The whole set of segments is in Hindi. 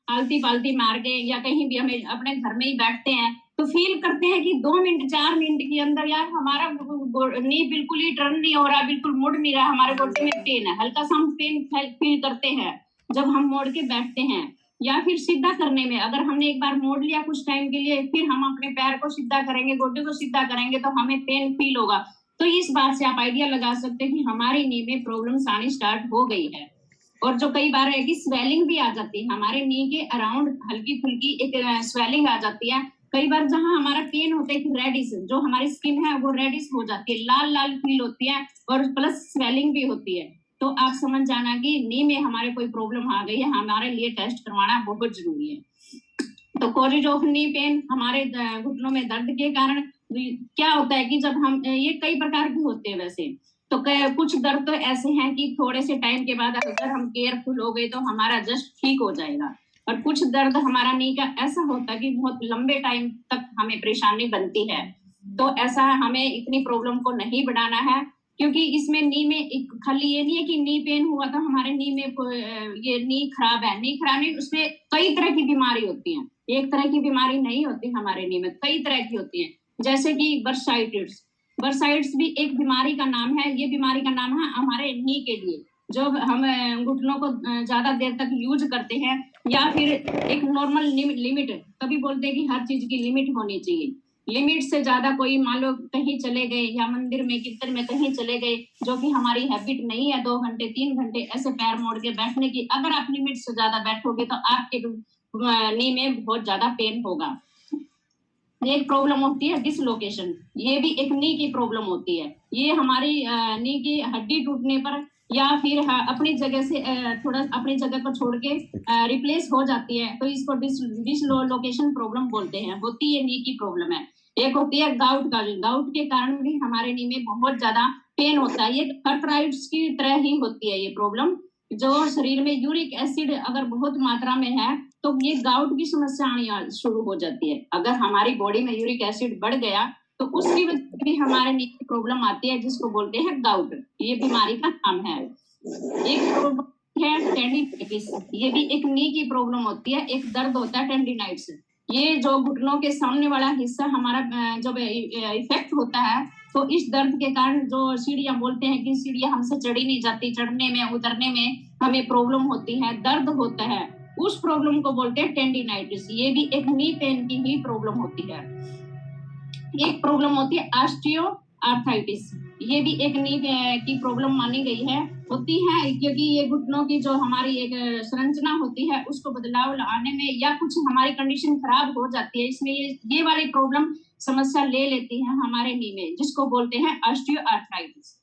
आलती पालती मार के या कहीं भी हमें अपने घर में ही बैठते हैं तो फील करते हैं कि 2 मिनट 4 मिनट के अंदर यार हमारा नी बिल्कुल ही टर्न नहीं हो रहा, बिल्कुल मुड़ नहीं रहा, हमारे गोडे में पेन है, हल्का सा हम पेन फील करते हैं जब हम मोड़ के बैठते हैं। या फिर सीधा करने में अगर हमने एक बार मोड़ लिया कुछ टाइम के लिए, फिर हम अपने पैर को सीधा करेंगे, गोडे को सीधा करेंगे तो हमें पेन फील होगा। तो इस बात से आप आइडिया लगा सकते हैं कि हमारी नी में प्रॉब्लम आनी स्टार्ट हो गई है। और जो कई बार है कि स्वेलिंग भी आ जाती है हमारे नी के अराउंड, हल्की फुल्की एक स्वेलिंग आ जाती है। कई बार जहां हमारा पेन होता है, रेडिश, जो हमारी स्किन है वो रेडिश हो जाती है, लाल लाल फील होती है और प्लस स्वेलिंग भी होती है। तो आप समझ जाना कि नी में हमारे कोई प्रॉब्लम आ गई है, हमारे लिए टेस्ट करवाना बहुत जरूरी है। तो कॉजेज ऑफ नी पेन, हमारे घुटनों में दर्द के कारण क्या होता है कि जब हम, ये कई प्रकार के होते हैं वैसे, तो कुछ दर्द तो ऐसे हैं कि थोड़े से टाइम के बाद अगर हम केयरफुल हो गए तो हमारा जस्ट ठीक हो जाएगा। और कुछ दर्द हमारा नी का ऐसा होता है कि बहुत लंबे टाइम तक हमें परेशानी बनती है। तो ऐसा हमें इतनी प्रॉब्लम को नहीं बढ़ाना है, क्योंकि इसमें नी में एक खाली ये नहीं है कि नी पेन हुआ तो हमारे नी में ये नी खराब है, नी खराब नहीं, उसमें कई तरह की बीमारी होती है। एक तरह की बीमारी नहीं होती हमारे नी में, कई तरह की होती है। जैसे कि बर्साइटिस, बर्साइटिस भी एक बीमारी का नाम है। ये बीमारी का नाम है हमारे नी के लिए, जो हम घुटनों को ज्यादा देर तक यूज करते हैं, या फिर एक नॉर्मल लिमिट, तभी बोलते हैं कि हर चीज की लिमिट होनी चाहिए। लिमिट से ज्यादा कोई मान लो कहीं चले गए या मंदिर में कीर्तन में कहीं चले गए, जो कि हमारी हैबिट नहीं है 2 घंटे 3 घंटे ऐसे पैर मोड़ के बैठने की, अगर आप लिमिट से ज्यादा बैठोगे तो आपके नी में बहुत ज्यादा पेन होगा। एक प्रॉब्लम होती है डिसलोकेशन, ये भी एक नी की प्रॉब्लम होती है। ये हमारी नी की हड्डी टूटने पर या फिर अपनी जगह से थोड़ा अपनी जगह को छोड़ के रिप्लेस हो जाती है, तो इसको डिसलोकेशन प्रॉब्लम बोलते हैं, होती है नी की प्रॉब्लम है। एक होती है गाउट का, गाउट के कारण भी हमारे नी में बहुत ज्यादा पेन होता है। ये आर्थराइटिस की तरह ही होती है ये प्रॉब्लम, जो शरीर में यूरिक एसिड अगर बहुत मात्रा में है तो ये गाउट की समस्या आनी शुरू हो जाती है। अगर हमारी बॉडी में यूरिक एसिड बढ़ गया तो उसकी वजह से भी हमारे नी की प्रॉब्लम आती है, जिसको बोलते हैं गाउट। ये बीमारी का नाम है। एक प्रॉब्लम है टेंडिनाइटिस, ये भी एक नी की प्रॉब्लम होती है। एक दर्द होता है टेंडिनाइटिस, ये जो घुटनों के सामने वाला हिस्सा हमारा जब इफेक्ट होता है तो इस दर्द के कारण जो सीढ़ियां, बोलते हैं कि सीढ़ियां हमसे चढ़ी नहीं जाती, चढ़ने में उतरने में हमें प्रॉब्लम होती है, दर्द होता है, उस प्रॉब्लम को बोलते हैं टेंडिनाइटिस। ये भी एक नी पेन की ही प्रॉब्लम होती है। एक प्रॉब्लम होती है ऑस्टियो आर्थराइटिस, ये भी एक नी की प्रॉब्लम मानी गई है, होती है क्योंकि ये घुटनों की जो हमारी एक संरचना होती है उसको बदलाव लाने में या कुछ हमारी कंडीशन खराब हो जाती है, इसमें ये वाली प्रॉब्लम समस्या ले लेती है हमारे नी में, जिसको बोलते हैं ऑस्टियो आर्थराइटिस।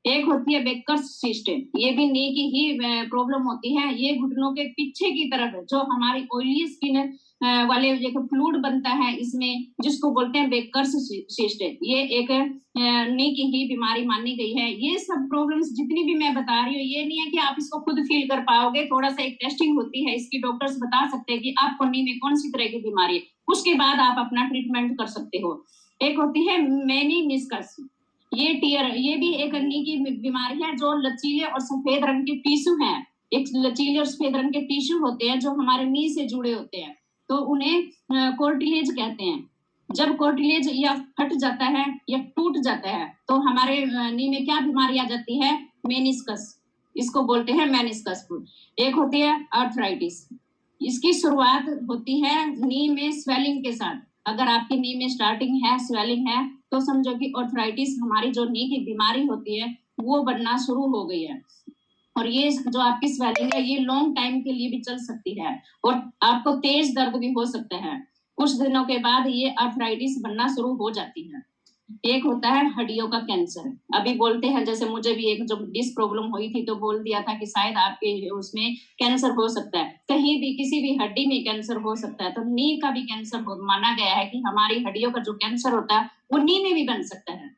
एक होती है बेकर्स सिस्ट, ये भी नी की ही प्रॉब्लम होती है। ये घुटनों के पीछे की तरफ जो हमारी ऑयली स्किन वाले जो फ्लूइड बनता है इसमें, जिसको बोलते हैं बेकर्स सिस्ट, ये एक नी की ही बीमारी मानी गई है। ये सब प्रॉब्लम्स जितनी भी मैं बता रही हूँ, ये नहीं है कि आप इसको खुद फील कर पाओगे, थोड़ा सा एक टेस्टिंग होती है इसकी, डॉक्टर्स बता सकते हैं कि आपको नी में कौन सी तरह की बीमारी है, उसके बाद आप अपना ट्रीटमेंट कर सकते हो। एक होती है मेनिस्कस, ये टीयर, ये भी एक नी की बीमारी है, जो लचीले और सफेद रंग के टिश्यू हैं, एक लचीले और सफेद रंग के टिश्यू होते हैं जो हमारे नी से जुड़े होते हैं, तो उन्हें कोर्टिलेज कहते हैं। जब कोर्टिलेज या फट जाता है या टूट जाता है तो हमारे नी में क्या बीमारी आ जाती है, मेनिस्कस, इसको बोलते हैं मेनिस्कस। एक होती है आर्थराइटिस, इसकी शुरुआत होती है नी में स्वेलिंग के साथ। अगर आपकी नी में स्टार्टिंग है, स्वेलिंग है, तो समझो कि आर्थराइटिस, हमारी जो नी की बीमारी होती है वो बनना शुरू हो गई है। और ये जो आपकी स्वेलिंग है ये लॉन्ग टाइम के लिए भी चल सकती है और आपको तेज दर्द भी हो सकता है। कुछ दिनों के बाद ये आर्थराइटिस बनना शुरू हो जाती है। एक होता है हड्डियों का कैंसर, अभी बोलते हैं, जैसे मुझे भी एक जो डिस्क प्रॉब्लम हुई थी तो बोल दिया था कि शायद आपके उसमें कैंसर हो सकता है, कहीं भी किसी भी हड्डी में कैंसर हो सकता है। तो नी का भी कैंसर माना गया है कि हमारी हड्डियों का जो कैंसर होता है वो नी में भी बन सकता है।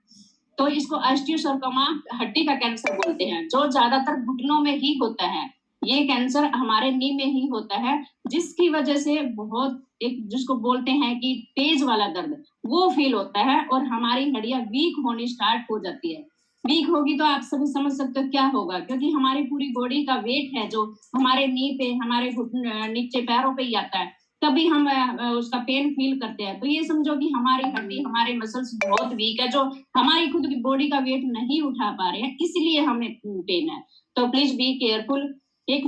तो इसको ऑस्टियोसार्कोमा, हड्डी का कैंसर बोलते हैं, जो ज्यादातर घुटनों में ही होता है। ये कैंसर हमारे नी में ही होता है, जिसकी वजह से बहुत एक जिसको बोलते हैं कि तेज वाला दर्द वो फील होता है और हमारी हड्डियां वीक होनी स्टार्ट हो जाती है। वीक होगी तो आप सभी समझ सकते हो क्या होगा, क्योंकि हमारी पूरी बॉडी का वेट है जो हमारे नी पे, हमारे नीचे पैरों पे ही आता है, तभी हम उसका पेन फील करते हैं। तो ये समझो कि हमारी हड्डी, हमारे मसल्स बहुत वीक है, जो हमारी खुद की बॉडी का वेट नहीं उठा पा रहे हैं, इसलिए हमें पेन है। तो प्लीज बी केयरफुल। एक